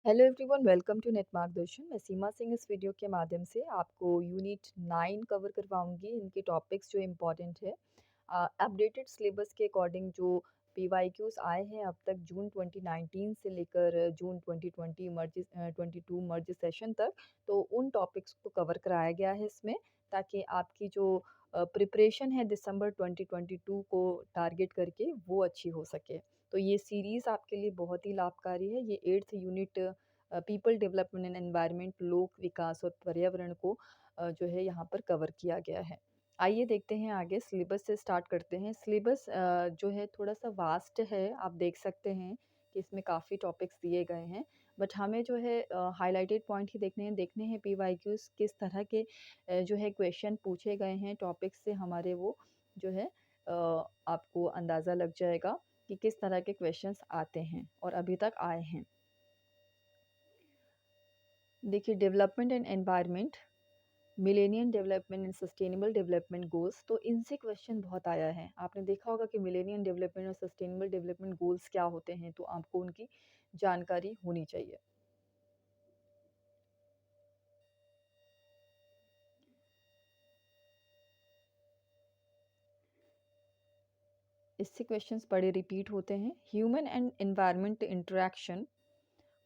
Hello everyone, welcome to NET Margdarshan. मैं सीमा सिंह इस video के माध्यम से आपको यूनिट 9 कवर करवाऊंगी। इनके टॉपिक्स जो इम्पोर्टेंट है, अपडेटेड सिलेबस के अकॉर्डिंग जो पीवाईक्यूज आए हैं अब तक जून 2019 से लेकर जून 2020 मर्ज 22 मर्ज सेशन तक, तो उन टॉपिक्स को कवर कराया गया है इसमें, ताकि आपकी जो प्रिपरेशन है दिसंबर 2022 को टारगेट करके वो अच्छी हो सके। तो ये सीरीज़ आपके लिए बहुत ही लाभकारी है। ये 8th unit people development and environment, लोक विकास और पर्यावरण को जो है यहाँ पर कवर किया गया है। आइए देखते हैं आगे, सिलेबस से स्टार्ट करते हैं। सिलेबस जो है थोड़ा सा वास्ट है, आप देख सकते हैं कि इसमें काफ़ी टॉपिक्स दिए गए हैं, बट हमें जो है हाइलाइटेड पॉइंट ही देखने हैं। पीवाईक्यूज किस तरह के जो है क्वेश्चन पूछे गए हैं टॉपिक्स से, हमारे वो जो है आपको अंदाज़ा लग जाएगा कि किस तरह के क्वेश्चंस आते हैं और अभी तक आए हैं। देखिए, development and environment, millennium development and sustainable development goals, तो इनसे क्वेश्चन बहुत आया है। आपने देखा होगा कि मिलेनियम डेवलपमेंट और सस्टेनेबल डेवलपमेंट गोल्स क्या होते हैं, तो आपको उनकी जानकारी होनी चाहिए। इससे क्वेश्चंस बड़े रिपीट होते हैं। ह्यूमन एंड एनवायरनमेंट इंटरेक्शन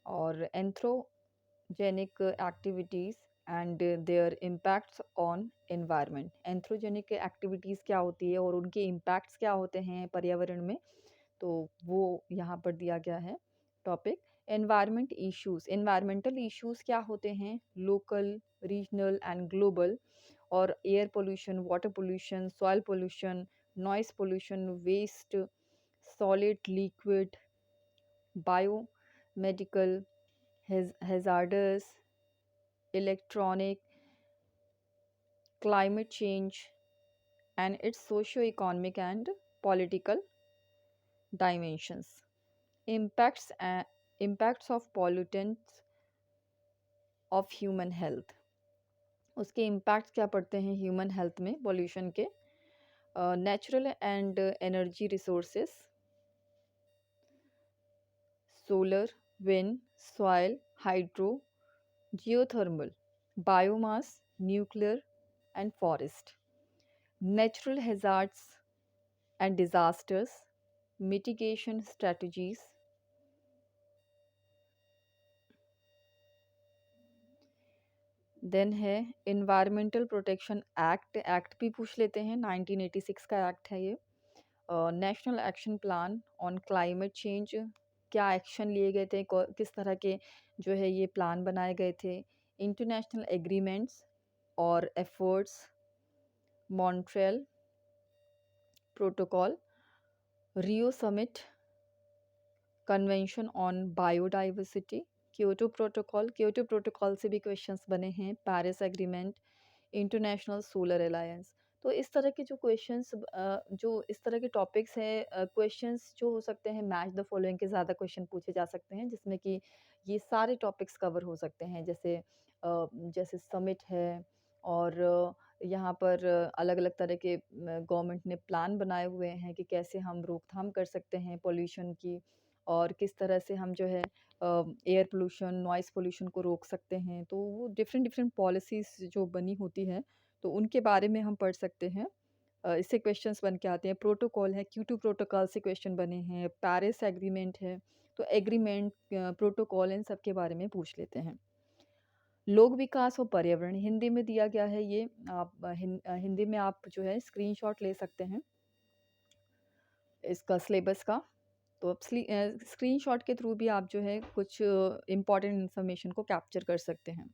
और anthropogenic activities and their impacts on environment. Anthropogenic activities क्या होती है और उनके इम्पैक्ट्स क्या होते हैं पर्यावरण में, तो वो यहाँ पर दिया गया है topic. Environment issues, environmental issues क्या होते हैं, लोकल, रीजनल एंड ग्लोबल। और air pollution, water pollution, soil pollution, noise pollution, waste, solid, liquid, biomedical, hazardous, electronic, climate change, and its socio-economic and political dimensions. Impacts impacts of pollutants of human health. उसके impacts क्या पड़ते हैं human health में pollution के। Natural and energy resources, solar, wind, soil, hydro, geothermal, biomass, nuclear and forest. Natural hazards and disasters, mitigation strategies, then है environmental protection act. Act भी पूछ लेते हैं, 1986 का एक्ट है ये। National action plan on climate change, क्या action लिए गए थे, किस तरह के जो है ये प्लान बनाए गए थे। इंटरनेशनल एग्रीमेंट्स और efforts, Montreal protocol, Rio summit, convention on biodiversity, Kyoto protocol से भी क्वेश्चंस बने हैं, Paris agreement, international solar alliance. तो इस तरह के जो क्वेश्चंस, जो इस तरह के टॉपिक्स हैं, क्वेश्चंस जो हो सकते हैं मैच द फॉलोइंग के ज़्यादा क्वेश्चन पूछे जा सकते हैं, जिसमें कि ये सारे टॉपिक्स कवर हो सकते हैं। जैसे समिट है, और यहाँ पर अलग अलग तरह के गवर्नमेंट ने प्लान बनाए हुए हैं कि कैसे हम रोकथाम कर सकते हैं पॉल्यूशन की, और किस तरह से हम जो है एयर पोल्यूशन, नॉइस पोल्यूशन को रोक सकते हैं। तो वो डिफरेंट डिफरेंट पॉलिसीज़ जो बनी होती हैं, तो उनके बारे में हम पढ़ सकते हैं। इससे क्वेश्चंस बन के आते हैं। प्रोटोकॉल है, क्योटो प्रोटोकॉल से क्वेश्चन बने हैं, पेरिस एग्रीमेंट है, तो एग्रीमेंट, प्रोटोकॉल, इन सब के बारे में पूछ लेते हैं। लोक विकास और पर्यावरण हिंदी में दिया गया है ये। आप हिंदी में आप जो है स्क्रीनशॉट ले सकते हैं इसका सिलेबस का। तो अब स्क्रीनशॉट के थ्रू भी आप जो है कुछ इम्पॉर्टेंट इन्फॉर्मेशन को कैप्चर कर सकते हैं।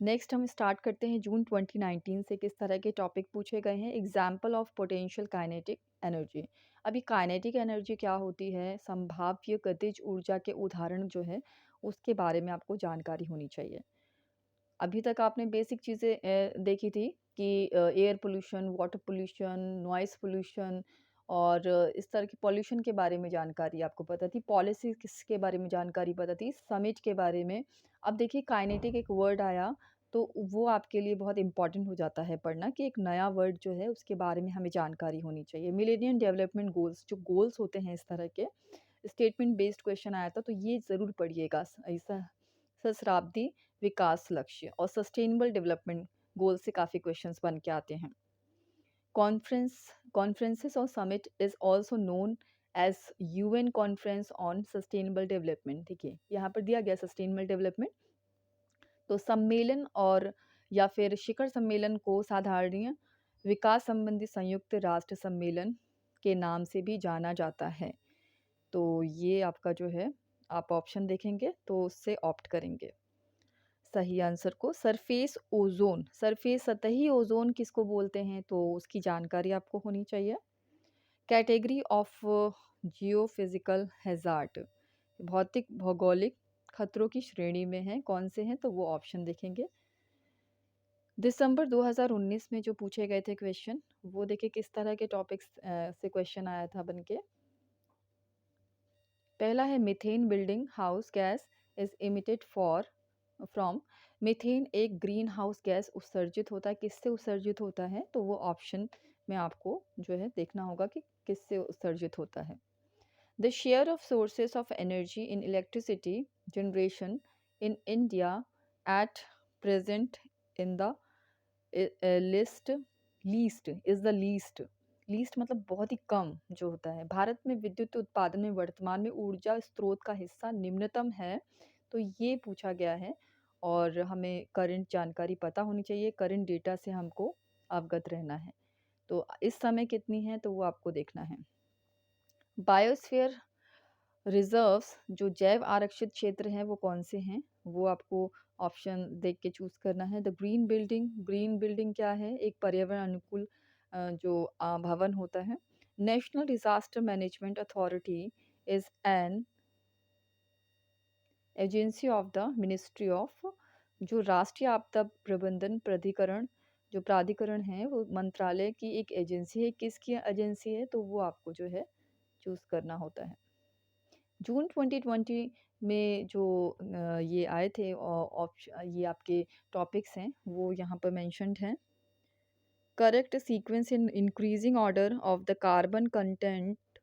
नेक्स्ट हम स्टार्ट करते हैं जून 2019 से, किस तरह के टॉपिक पूछे गए हैं। Example of potential kinetic energy. अभी काइनेटिक एनर्जी क्या होती है, संभाव्य गतिज ऊर्जा के उदाहरण जो है उसके बारे में आपको जानकारी होनी चाहिए। अभी तक आपने बेसिक चीज़ें देखी थी कि air pollution, water pollution, noise pollution, और इस तरह के पॉल्यूशन के बारे में जानकारी आपको पता थी। पॉलिसी किसके बारे में जानकारी पता थी, समिट के बारे में। अब देखिए, काइनेटिक एक वर्ड आया, तो वो आपके लिए बहुत इंपॉर्टेंट हो जाता है पढ़ना, कि एक नया वर्ड जो है उसके बारे में हमें जानकारी होनी चाहिए। मिलेनियम डेवलपमेंट गोल्स, जो गोल्स होते हैं इस तरह के, स्टेटमेंट बेस्ड क्वेश्चन आया था, तो ये ज़रूर पढ़िएगा। ऐसा सहस्राब्दी विकास लक्ष्य और सस्टेनेबल डेवलपमेंट गोल से काफ़ी क्वेश्चंस बन के आते हैं। कॉन्फ्रेंस कॉन्फ्रेंसेस और summit is also known as UN conference on sustainable development. देखिए यहाँ पर दिया गया सस्टेनेबल डेवलपमेंट, तो सम्मेलन और या फिर शिखर सम्मेलन को साधारणीय विकास संबंधी संयुक्त राष्ट्र सम्मेलन के नाम से भी जाना जाता है। तो ये आपका जो है, आप ऑप्शन देखेंगे तो उससे ऑप्ट करेंगे सही आंसर को। सरफेस ओजोन, सरफेस सतही ओजोन किसको बोलते हैं, तो उसकी जानकारी आपको होनी चाहिए। कैटेगरी ऑफ जियोफिजिकल हैजार्ड, भौतिक भौगोलिक खतरों की श्रेणी में है, कौन से हैं, तो वो ऑप्शन देखेंगे। दिसंबर 2019 में जो पूछे गए थे क्वेश्चन, वो देखिए किस तरह के टॉपिक्स से क्वेश्चन आया था बनके। पहला है methane building house gas is emitted from. Methane एक ग्रीन हाउस गैस उत्सर्जित होता है, किससे उत्सर्जित होता है, तो वो ऑप्शन में आपको जो है देखना होगा कि किससे उत्सर्जित होता है। The share of sources of energy in electricity generation in India at present in the list least is the least. Least मतलब बहुत ही कम जो होता है। भारत में विद्युत उत्पादन में वर्तमान में ऊर्जा स्रोत का हिस्सा निम्नतम है, तो ये पूछा गया है और हमें करंट जानकारी पता होनी चाहिए, करंट डेटा से हमको अवगत रहना है। तो इस समय कितनी है, तो वो आपको देखना है। बायोस्फीयर रिजर्व्स, जो जैव आरक्षित क्षेत्र हैं, वो कौन से हैं, वो आपको ऑप्शन देख के चूज करना है। The green building, green building क्या है, एक पर्यावरण अनुकूल जो भवन होता है। National disaster management authority is an agency of the ministry of, जो राष्ट्रीय आपदा प्रबंधन प्राधिकरण, जो प्राधिकरण है वो मंत्रालय की एक एजेंसी है, किसकी एजेंसी है, तो वो आपको जो है चूज करना होता है। जून 2020 में जो ये आए थे ये आपके टॉपिक्स हैं, वो यहाँ पर मेंशन्ड हैं। Correct sequence in increasing order of the carbon content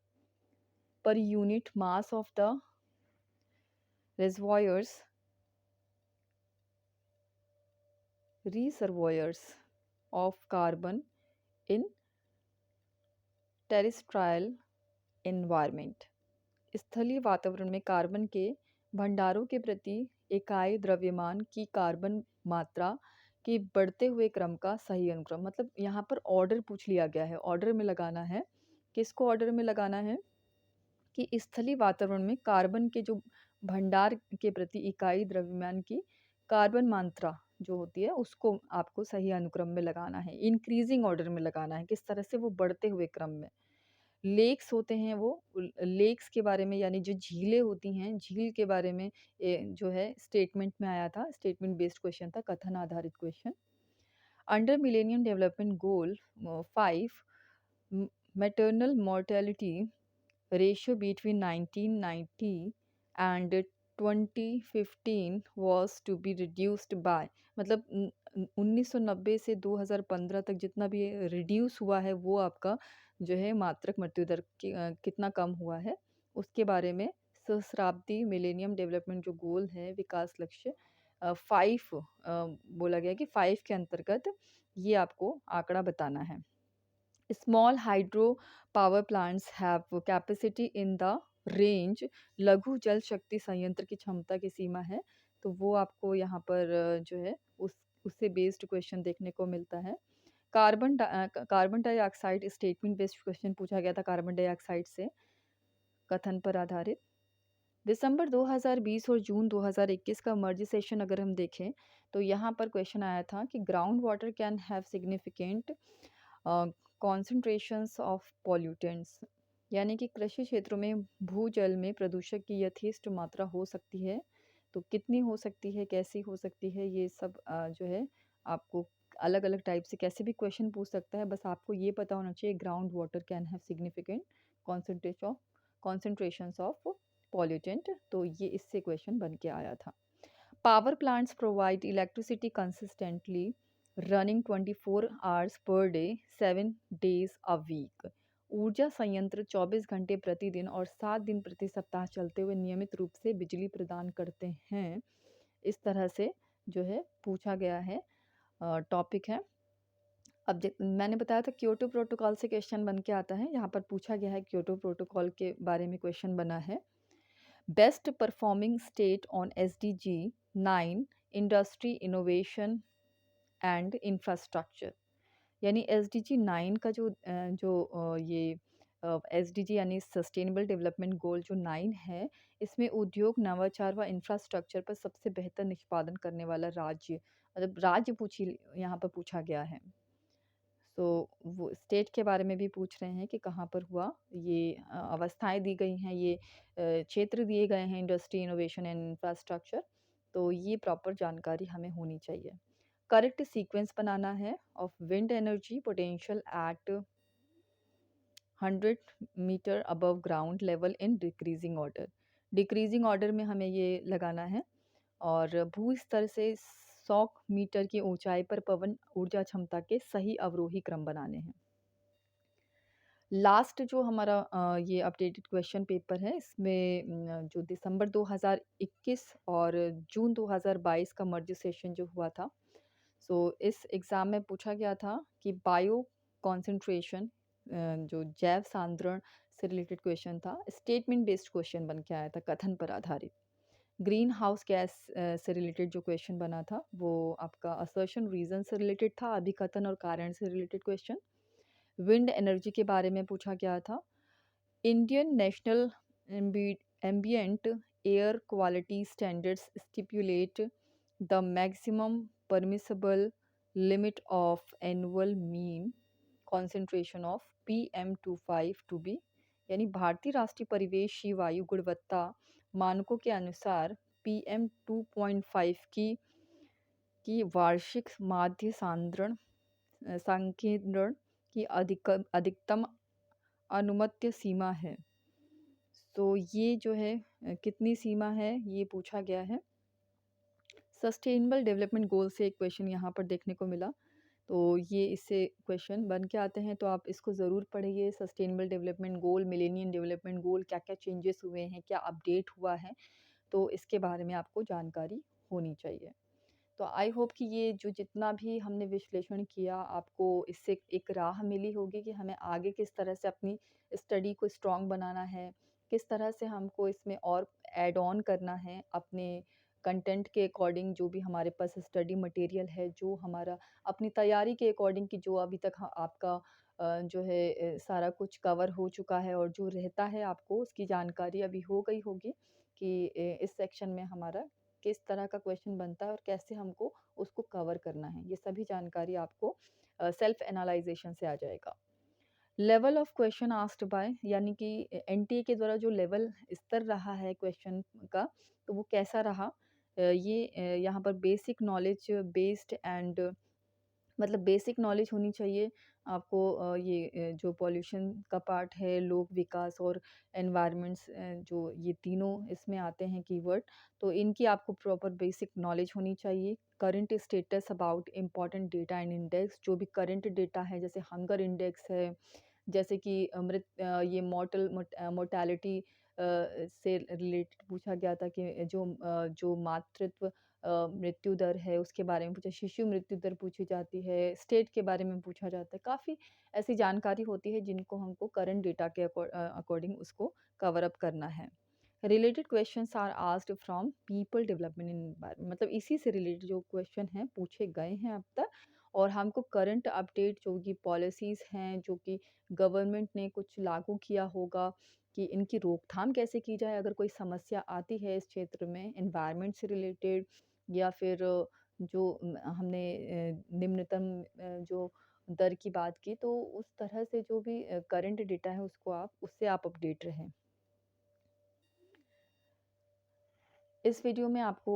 per unit mass of the reservoirs reservoirs of carbon in terrestrial environment। स्थलीय वातावरण में कार्बन के भंडारों के प्रति इकाई द्रव्यमान की कार्बन मात्रा के बढ़ते हुए क्रम का सही अनुक्रम। मतलब यहाँ पर ऑर्डर पूछ लिया गया है, ऑर्डर में लगाना है। किसको ऑर्डर में लगाना है कि स्थलीय वातावरण में कार्बन के जो भंडार के प्रति इकाई द्रव्यमान की कार्बन मात्रा जो होती है, उसको आपको सही अनुक्रम में लगाना है, इंक्रीजिंग ऑर्डर में लगाना है, किस तरह से, वो बढ़ते हुए क्रम में। लेक्स होते हैं, वो लेक्स के बारे में, यानी जो झीलें होती हैं, झील के बारे में जो है स्टेटमेंट में आया था, स्टेटमेंट बेस्ड क्वेश्चन था, कथन आधारित question. Under millennium development goal 5, maternal mortality ratio between 1990 and 2015 was to be reduced by, मतलब 1990 से 2015 तक जितना भी रिड्यूस हुआ है, वो आपका जो है मात्रक मृत्यु दर कितना कम हुआ है, उसके बारे में सहस्राब्दी मिलेनियम डेवलपमेंट जो गोल है, विकास लक्ष्य 5 बोला गया कि 5 के अंतर्गत ये आपको आंकड़ा बताना है। Small hydro power plants have capacity in the range, लघु जल शक्ति संयंत्र की क्षमता की सीमा है, तो वो आपको यहाँ पर जो है उससे बेस्ड क्वेश्चन देखने को मिलता है। Carbon dioxide statement based question पूछा गया था, कार्बन डाइऑक्साइड से कथन पर आधारित। दिसंबर 2020 और जून 2021 का मर्ज सेशन अगर हम देखें, तो यहाँ पर क्वेश्चन आया था कि ground water can have significant concentrations of pollutants, यानी कि कृषि क्षेत्रों में भूजल में प्रदूषक की यथेष्ट मात्रा हो सकती है, तो कितनी हो सकती है, कैसी हो सकती है, ये सब जो है आपको अलग अलग टाइप से कैसे भी क्वेश्चन पूछ सकता है, बस आपको ये पता होना चाहिए ground water can have significant concentrations of pollutant, तो ये इससे क्वेश्चन बन के आया था। Power plants provide electricity consistently running 24 hours per day 7 days a week ऊर्जा संयंत्र 24 घंटे प्रतिदिन और 7 दिन प्रति सप्ताह चलते हुए नियमित रूप से बिजली प्रदान करते हैं। इस तरह से जो है पूछा गया है, टॉपिक है। अब मैंने बताया था क्योटो प्रोटोकॉल से क्वेश्चन बन के आता है, यहाँ पर पूछा गया है क्योटो प्रोटोकॉल के बारे में क्वेश्चन बना है। Best performing state on SDG 9 industry innovation and infrastructure, यानी एसडीजी 9 का ये एसडीजी यानी सस्टेनेबल डेवलपमेंट गोल जो 9 है, इसमें उद्योग, नवाचार व इंफ्रास्ट्रक्चर पर सबसे बेहतर निष्पादन करने वाला राज्य, मतलब राज्य पूछी यहाँ पर पूछा गया है। तो वो स्टेट के बारे में भी पूछ रहे हैं कि कहाँ पर हुआ, ये अवस्थाएँ दी गई हैं, ये क्षेत्र दिए गए हैं, इंडस्ट्री, इनोवेशन एंड इंफ्रास्ट्रक्चर। तो ये प्रॉपर जानकारी हमें होनी चाहिए। करेक्ट सीक्वेंस बनाना है of wind energy potential at 100 metre above ground level in decreasing order. Decreasing order में हमें ये लगाना है, और भू स्तर से 100 मीटर की ऊंचाई पर पवन ऊर्जा क्षमता के सही अवरोही क्रम बनाने हैं। लास्ट जो हमारा ये अपडेटेड क्वेश्चन पेपर है, इसमें जो दिसंबर 2021 और जून 2022 का मर्ज सेशन जो हुआ था, सो इस एग्ज़ाम में पूछा गया था कि बायो कॉन्सेंट्रेशन, जो जैव सांद्रण से रिलेटेड क्वेश्चन था, स्टेटमेंट बेस्ड क्वेश्चन बन के आया था, कथन पर आधारित। ग्रीन हाउस गैस से रिलेटेड जो क्वेश्चन बना था, वो आपका असर्शन रीजन से रिलेटेड था, अभिकथन और कारण से रिलेटेड क्वेश्चन। विंड एनर्जी के बारे में पूछा गया था। Indian national ambient air quality standards stipulate the maximum permissible limit of annual mean concentration of PM2.5 to be, यानी भारतीय राष्ट्रीय परिवेशी वायु गुणवत्ता मानकों के अनुसार PM2.5 की वार्षिक माध्य सांद्रण संकीर्ण की अधिकतम अनुमत्य सीमा है। तो ये जो है कितनी सीमा है, ये पूछा गया है। सस्टेनेबल डेवलपमेंट गोल से एक क्वेश्चन यहाँ पर देखने को मिला, तो ये इससे क्वेश्चन बन के आते हैं, तो आप इसको ज़रूर पढ़िए। Sustainable development goal, millennium development goal, क्या क्या चेंजेस हुए हैं, क्या अपडेट हुआ है, तो इसके बारे में आपको जानकारी होनी चाहिए। तो आई होप कि ये जो जितना भी हमने विश्लेषण किया, आपको इससे एक राह मिली होगी कि हमें आगे किस तरह से अपनी स्टडी को स्ट्रॉन्ग बनाना है, किस तरह से हमको इसमें और ऐड ऑन करना है अपने कंटेंट के अकॉर्डिंग, जो भी हमारे पास स्टडी मटेरियल है, जो हमारा अपनी तैयारी के अकॉर्डिंग कि जो अभी तक आपका जो है सारा कुछ कवर हो चुका है, और जो रहता है आपको उसकी जानकारी अभी हो गई होगी कि इस सेक्शन में हमारा किस तरह का क्वेश्चन बनता है और कैसे हमको उसको कवर करना है। ये सभी जानकारी आपको सेल्फ एनालाइजेशन से आ जाएगा। Level of question asked by, यानी कि एनटीए के द्वारा जो लेवल स्तर रहा है क्वेश्चन का, तो वो कैसा रहा। यहाँ पर बेसिक नॉलेज बेस्ड एंड, मतलब बेसिक नॉलेज होनी चाहिए आपको। जो पॉल्यूशन का पार्ट है, लोक विकास और एनवायरनमेंट्स, जो ये तीनों इसमें आते हैं कीवर्ड, तो इनकी आपको प्रॉपर बेसिक नॉलेज होनी चाहिए। Current status about important data and index, जो भी करंट डेटा है, जैसे हंगर इंडेक्स है, जैसे कि ये मोर्टालिटी से रिलेटेड पूछा गया था कि जो मातृत्व मृत्यु दर है उसके बारे में पूछा, शिशु मृत्यु दर पूछी जाती है, स्टेट के बारे में पूछा जाता है। काफ़ी ऐसी जानकारी होती है जिनको हमको करंट डेटा के अकॉर्डिंग उसको कवर अप करना है। Related questions are asked from people development in environment, मतलब इसी से रिलेटेड जो क्वेश्चन हैं पूछे गए हैं अब तक, और हमको करंट अपडेट जो कि पॉलिसीज़ हैं, जो कि गवर्नमेंट ने कुछ लागू किया होगा, कि इनकी रोकथाम कैसे की जाए अगर कोई समस्या आती है इस क्षेत्र में एनवायरनमेंट से रिलेटेड, या फिर हमने निम्नतम जो दर की बात की, तो उस तरह से जो भी करंट डेटा है उसको उससे आप अपडेट रहें। इस वीडियो में आपको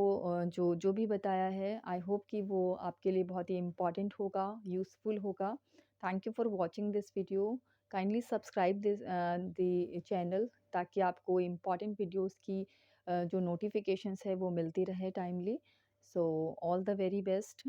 जो जो भी बताया है, आई होप कि वो आपके लिए बहुत ही इम्पोर्टेंट होगा, यूज़फुल होगा। Thank you for watching this video. Kindly subscribe the channel, ताकि आपको इम्पोर्टेंट वीडियोस की जो नोटिफिकेशंस है वो मिलती रहे timely. So all the very best.